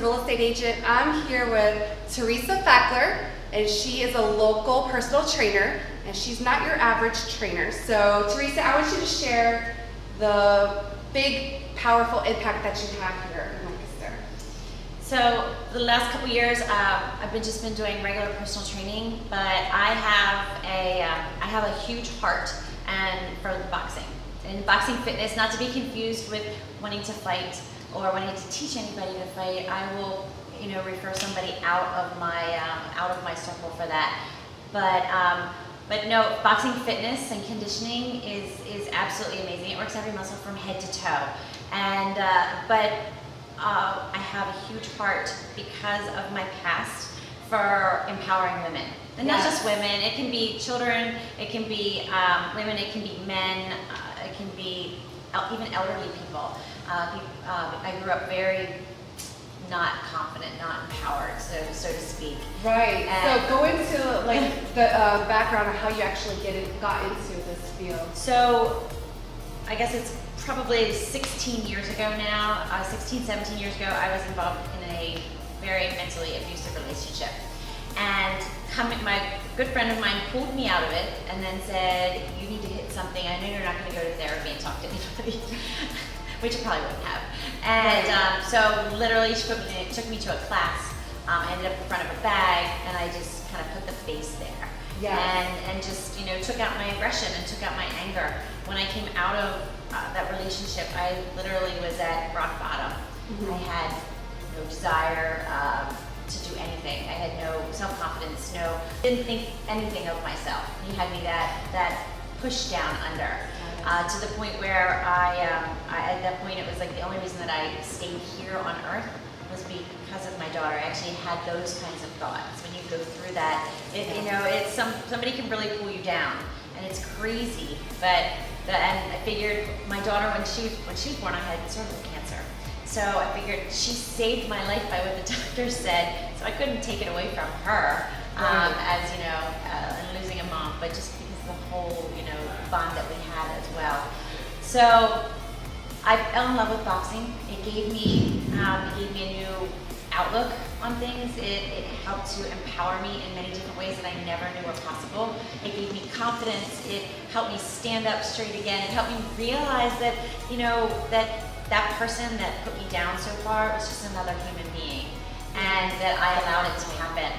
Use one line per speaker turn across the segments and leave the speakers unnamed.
real estate agent. I'm here with Theresa Facker, and she is a local personal trainer, and she's not your average trainer. So Theresa, I want you to share the big, powerful impact that you have here in Lancaster.
So the last couple years, I've just been doing regular personal training, but I have a huge heart for the boxing. And boxing fitness, not to be confused with wanting to fight or wanting to teach anybody to fight. I will, refer somebody out of my circle for that. But no, boxing fitness and conditioning is absolutely amazing. It works every muscle from head to toe. And I have a huge heart because of my past for empowering women. And not just women, it can be children, it can be women, it can be men, it can be even elderly people. I grew up very not confident, not empowered, so to speak.
Right. So go into the background of how you actually got into this field.
So I guess it's probably 16 years ago now, 17 years ago, I was involved in a very mentally abusive relationship. And my good friend of mine pulled me out of it and then said, you need to hit something. I know you're not going to go to therapy and talk to anybody, which I probably wouldn't have. And so literally she took me to a class. I ended up in front of a bag and I just kind of put the face there. And just, took out my aggression and took out my anger. When I came out of that relationship, I literally was at rock bottom. Mm-hmm. I had no desire to do anything. I had no self-confidence, didn't think anything of myself. He had me that pushed down under to the point where I at that point it was like the only reason that I stayed here on earth was because of my daughter. I actually had those kinds of thoughts. When you go through that, it's somebody can really pull you down, and it's crazy. And I figured my daughter, when she was born, I had cervical cancer. So I figured she saved my life by what the doctor said. So I couldn't take it away from her, and losing a mom, but just because of the whole, bond that we had as well. So I fell in love with boxing. It gave me a new outlook on things. It helped to empower me in many different ways that I never knew were possible. It gave me confidence. It helped me stand up straight again. It helped me realize that, that person that put me down so far was just another human being, and that I allowed it to happen.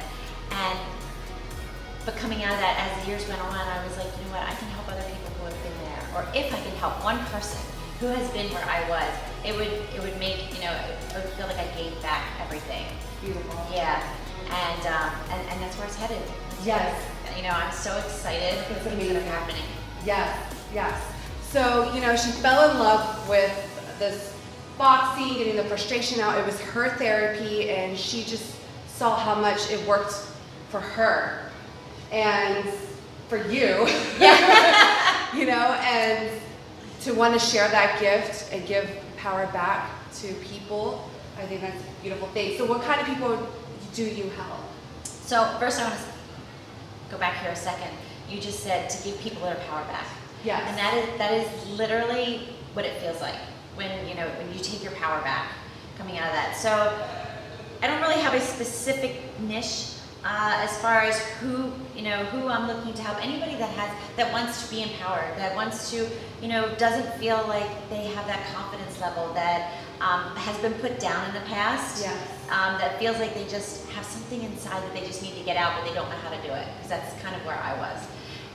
But coming out of that, as the years went on, I was like, you know what, I can help other people who have been there. Or if I can help one person who has been where I was, it would make, it would feel like I gave back everything.
Beautiful.
Yeah. And that's where it's headed.
Yes.
I'm so excited for the things that are happening.
Yes. So, she fell in love with this boxing, getting the frustration out. It was her therapy, and she just saw how much it worked for her and for you. And to want to share that gift and give power back to people, I think that's a beautiful thing. So what kind of people do you help?
So first I want to go back here a second. You just said to give people their power back.
Yes.
And that is literally what it feels like when you take your power back coming out of that. So I don't really have a specific niche as far as who I'm looking to help. Anybody that wants to be empowered, that wants to, doesn't feel like they have that confidence level that has been put down in the past.
Yes.
That feels like they just have something inside that they just need to get out, but they don't know how to do it, because that's kind of where I was.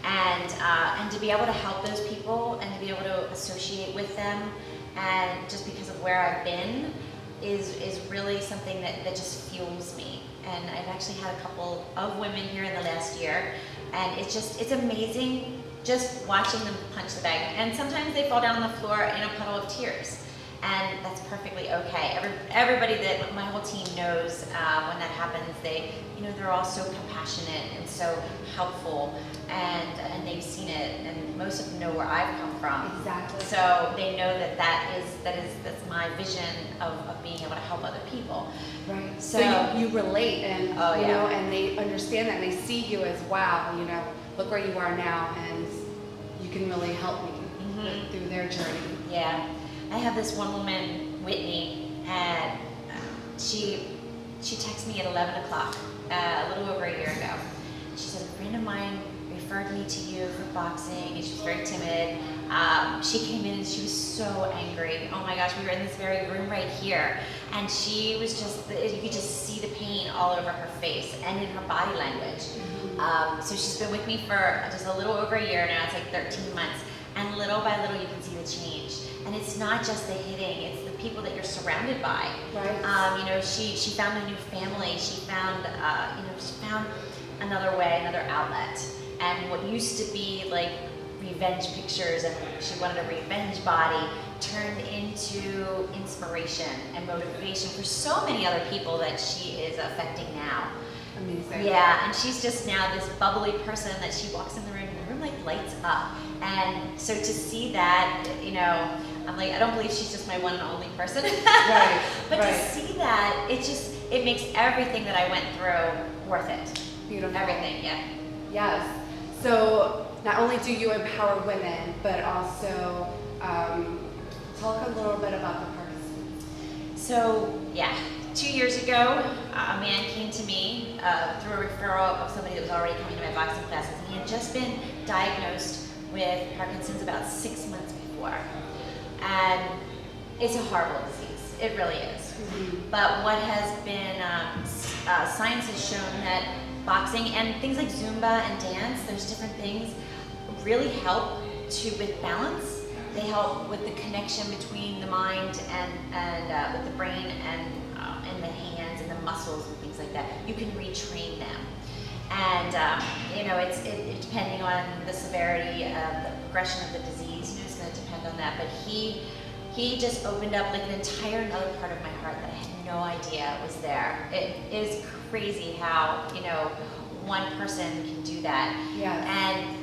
And to be able to help those people and to be able to associate with them, and just because of where I've been, is really something that just fuels me. And I've actually had a couple of women here in the last year, and it's amazing just watching them punch the bag. And sometimes they fall down on the floor in a puddle of tears, and that's perfectly okay. Everybody that my whole team knows when that happens, they're all so compassionate and so helpful, and they've seen it, and most of them know where I've come from.
Exactly.
So they know that's my vision of being able to help other people.
Right. So you relate, and and they understand that, and they see you as, wow, look where you are now, and you can really help me through their journey.
Yeah. I have this one woman, Whitney, and she texted me at 11 o'clock, a little over a year ago. She said, a friend of mine referred me to you for boxing, and she was very timid. She came in and she was so angry. Oh my gosh, we were in this very room right here, and she was just, you could just see the pain all over her face and in her body language. So she's been with me for just a little over a year now. It's like 13 months, and little by little you can see the change. And it's not just the hitting; it's the people that you're surrounded by.
Right.
You know, she found a new family. She found, she found another way, another outlet. And what used to be like revenge pictures, and she wanted a revenge body, turned into inspiration and motivation for so many other people that she is affecting now.
Amazing.
Yeah, and she's just now this bubbly person that she walks in the room, and the room like lights up. And so to see that, you know, I'm like, I don't believe she's just my one and only person.
Right.
But
right.
to see that, it makes everything that I went through worth it.
Beautiful.
Everything, yeah.
Yes. So not only do you empower women, but also talk a little bit about the Parkinsons.
So yeah, 2 years ago, a man came to me through a referral of somebody that was already coming to my boxing classes, and he had just been diagnosed with Parkinson's about 6 months before. And it's a horrible disease. It really is.
Mm-hmm.
But what has been, science has shown that boxing and things like Zumba and dance, there's different things, really help with balance. They help with the connection between the mind and with the brain and the hands and the muscles and things like that. You can retrain them. And you know, it's depending on the severity of the progression of the disease, you know, it's going to depend on that. But he just opened up like an entire another part of my heart that I had no idea was there. It is crazy how, you know, one person can do that.
Yeah.
And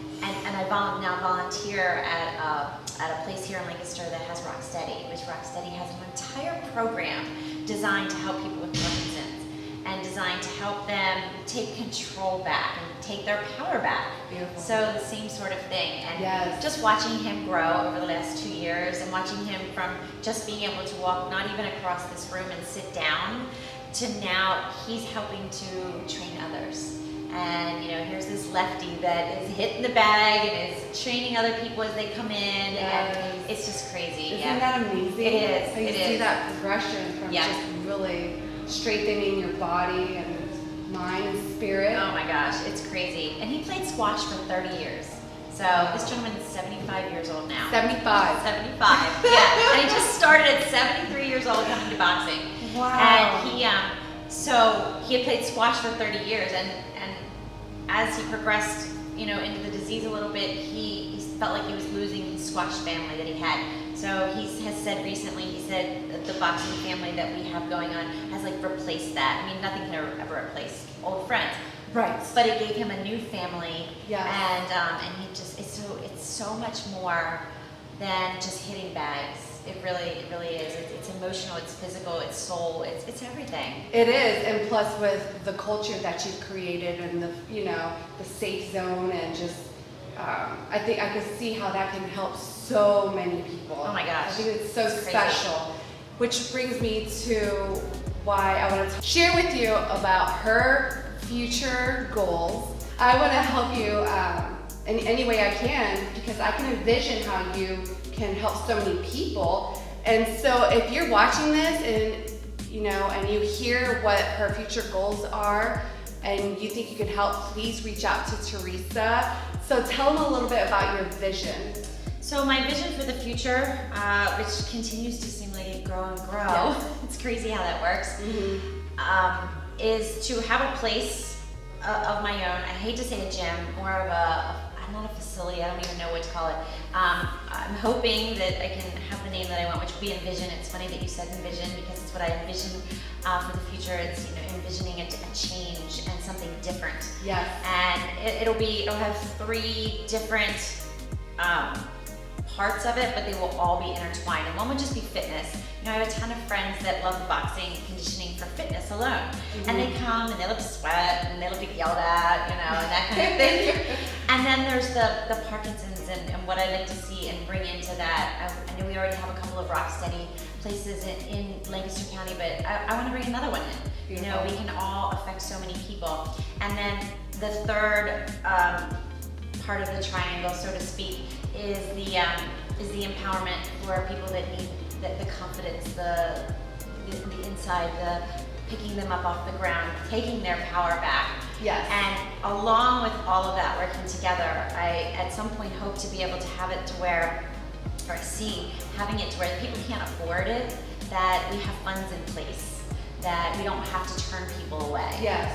I now volunteer at a place here in Lancaster that has Rocksteady, which Rocksteady has an entire program designed to help people with Parkinson's and designed to help them take control back and take their power back.
Beautiful.
So the same sort of thing. And
Yes.
just watching him grow over the last 2 years and watching him from just being able to walk not even across this room and sit down to now he's helping to train others. And you know, here's this lefty that is hitting the bag and is training other people as they come in.
Yes.
And it's just crazy.
Isn't that amazing?
It is.
How you
It
see
is.
that progression from
Yeah.
just really strengthening your body and mind and spirit.
Oh my gosh, it's crazy. And he played squash for 30 years. So this gentleman is 75 years old now.
75.
75, yeah. And he just started at 73 years old coming to boxing.
Wow.
And he had played squash for 30 years, and as he progressed, you know, into the disease a little bit, he felt like he was losing his squash family that he had. So he has said recently, he said that the boxing family that we have going on has like replaced that. I mean, nothing can ever replace old friends.
Right.
But it gave him a new family.
Yeah.
And he just, it's so much more than just hitting bags. It really is. It's emotional, it's physical, it's soul, it's everything.
It is, and plus with the culture that you've created and the, you know, the safe zone and just, I think I could see how that can help so many people.
Oh my gosh.
I think it's so
It's crazy.
special. Which brings me to why I want to share with you about her future goals. I want to help you in any way I can, because I can envision how you can help so many people. And so if you're watching this and you know, and you hear what her future goals are and you think you can help, please reach out to Theresa. So tell them a little bit about your vision.
So my vision for the future, which continues to seem like it grow and grow,
Yes.
it's crazy how that works,
Mm-hmm.
is to have a place of my own. I hate to say a gym, more of not a facility, I don't even know what to call it. I'm hoping that I can have the name that I want, which would be Envision. It's funny that you said Envision, because it's what I envision for the future. It's, you know, envisioning a change and something different.
Yes.
And it'll have 3 different parts of it, but they will all be intertwined. And one would just be fitness. You know, I have a ton of friends that love boxing and conditioning for fitness alone. And they come and they look sweat and they look get yelled at, you know, and that kind of thing. And then there's the Parkinsons and what I like to see and bring into that. I know we already have a couple of rock steady places in Lancaster County, but I want to bring another one in.
Beautiful.
You know, we can all affect so many people. And then the third part of the triangle, so to speak, is the empowerment for people that need the confidence, the inside, the picking them up off the ground, taking their power back.
Yes.
And along with all of that working together, I at some point hope to be able to have it to where, or see having it to where people can't afford it, that we have funds in place, that we don't have to turn people away.
Yes.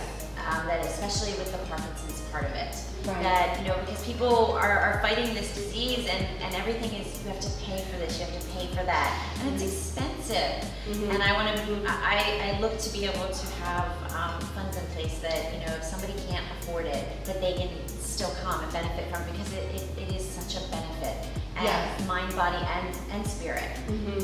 That especially with the Parkinson's part of it.
Right.
That, you know, because people are fighting this disease and everything is, you have to pay for this, you have to pay for that, and it's expensive. And I look to be able to have funds in place that, you know, if somebody can't afford it, that they can still come and benefit from, because it is such a benefit. And
Yes.
mind, body, and spirit.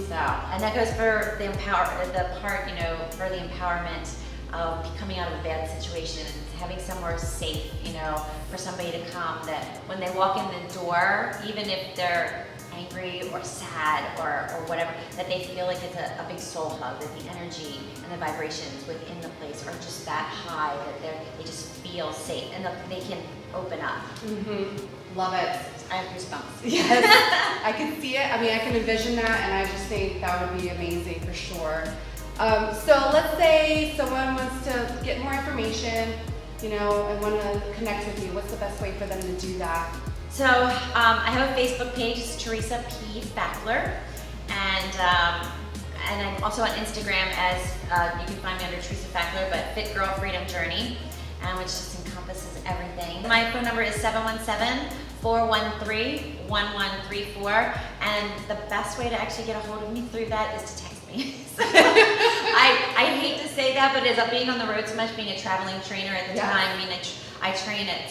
So, and that goes for the part, you know, for the empowerment of coming out of a bad situation and having somewhere safe, you know, for somebody to come, that when they walk in the door, even if they're angry or sad or whatever, that they feel like it's a big soul hug, that the energy and the vibrations within the place are just that high, that they just feel safe and that they can open up.
Love it.
I have goosebumps.
Yes, I can see it. I mean, I can envision that, and I just think that would be amazing for sure. So let's say someone wants to get more information, you know, and want to connect with you. What's the best way for them to do that?
So I have a Facebook page, it's Theresa P. Fackler, and I'm also on Instagram as, you can find me under Theresa Facker, but Fit Girl Freedom Journey, which just encompasses everything. My phone number is 717-413-1134, and the best way to actually get a hold of me through that is to text me. So, I hate to say that, but as being on the road so much, being a traveling trainer at the time, I mean, I train at a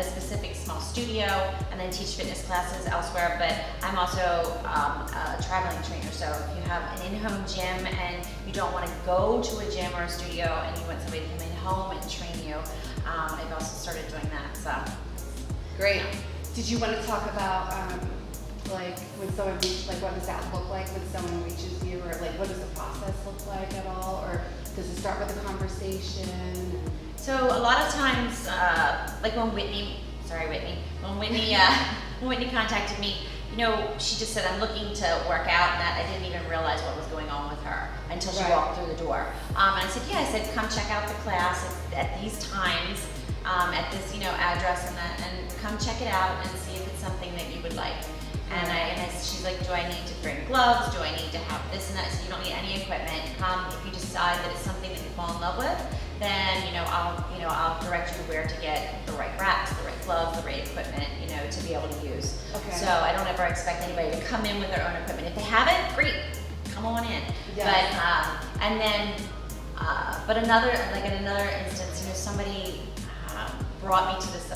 specific small studio and then teach fitness classes elsewhere, but I'm also a traveling trainer. So if you have an in-home gym and you don't want to go to a gym or a studio and you want somebody to come in home and train you, I've also started doing that. So
Great. Did you want to talk about like when someone reaches, like what does that look like when someone reaches you, or like what does the process look like at all, or does it start with a conversation?
So a lot of times, like when Whitney contacted me, you know, she just said, I'm looking to work out, and that I didn't even realize what was going on with her until she walked through the door. And I said, yeah, I said, come check out the class at these times, at this, you know, address, and come check it out and see if it's something that you would like. And she's like, do I need to bring gloves? Do I need to have this and that? So you don't need any equipment. If you decide that it's something that you fall in love with, then I'll direct you where to get the right wraps, the right gloves, the right equipment, you know, to be able to use. Okay. So I don't ever expect anybody to come in with their own equipment. If they have it, great, come on in. Yes. But another instance, you know, somebody brought me to this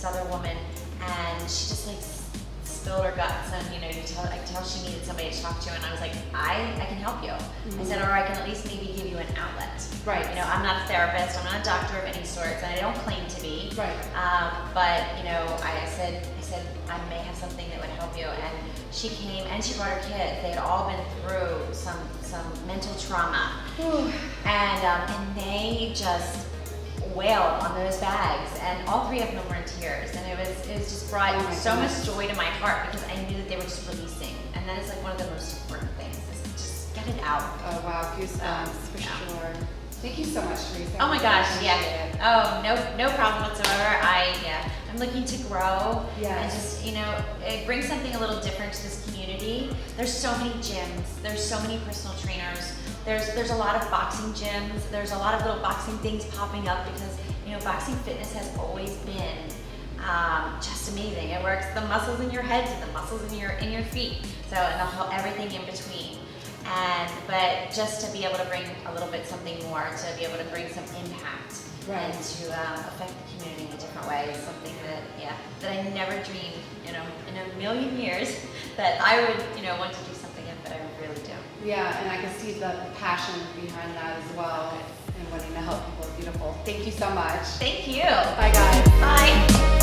other woman, and she just like spilled her guts, and you know, I could tell she needed somebody to talk to, and I was like, I can help you. I said, or I can at least maybe give you an outlet. Right. You know, I'm not a therapist, I'm not a doctor of any sort, and I don't claim to be. Right. But you know, I said I may have something that would help you, and she came and she brought her kids. They had all been through some mental trauma, and they just wailed on those bags, and all three of them were in tears, and it was just brought so much joy to my heart, because I knew that they were just releasing, and that is like one of the most important things, is just get it out. Oh wow, goosebumps for sure. Thank you so much, Theresa. Oh my gosh, yeah. Oh, no problem whatsoever. I'm looking to grow and just, you know, bring something a little different to this community. There's so many gyms, there's so many personal trainers. There's a lot of boxing gyms. There's a lot of little boxing things popping up, because, you know, boxing fitness has always been just amazing. It works the muscles in your head to the muscles in your feet. So, and everything in between. But just to be able to bring a little bit something more, to be able to bring some impact and to affect the community in a different way is something that I never dreamed, you know, in a million years that I would, you know, want to do something, but I really do. Yeah, and I can see the passion behind that as well.
and wanting to help people. Beautiful. Thank you so much.
Thank you.
Bye, guys.
Bye.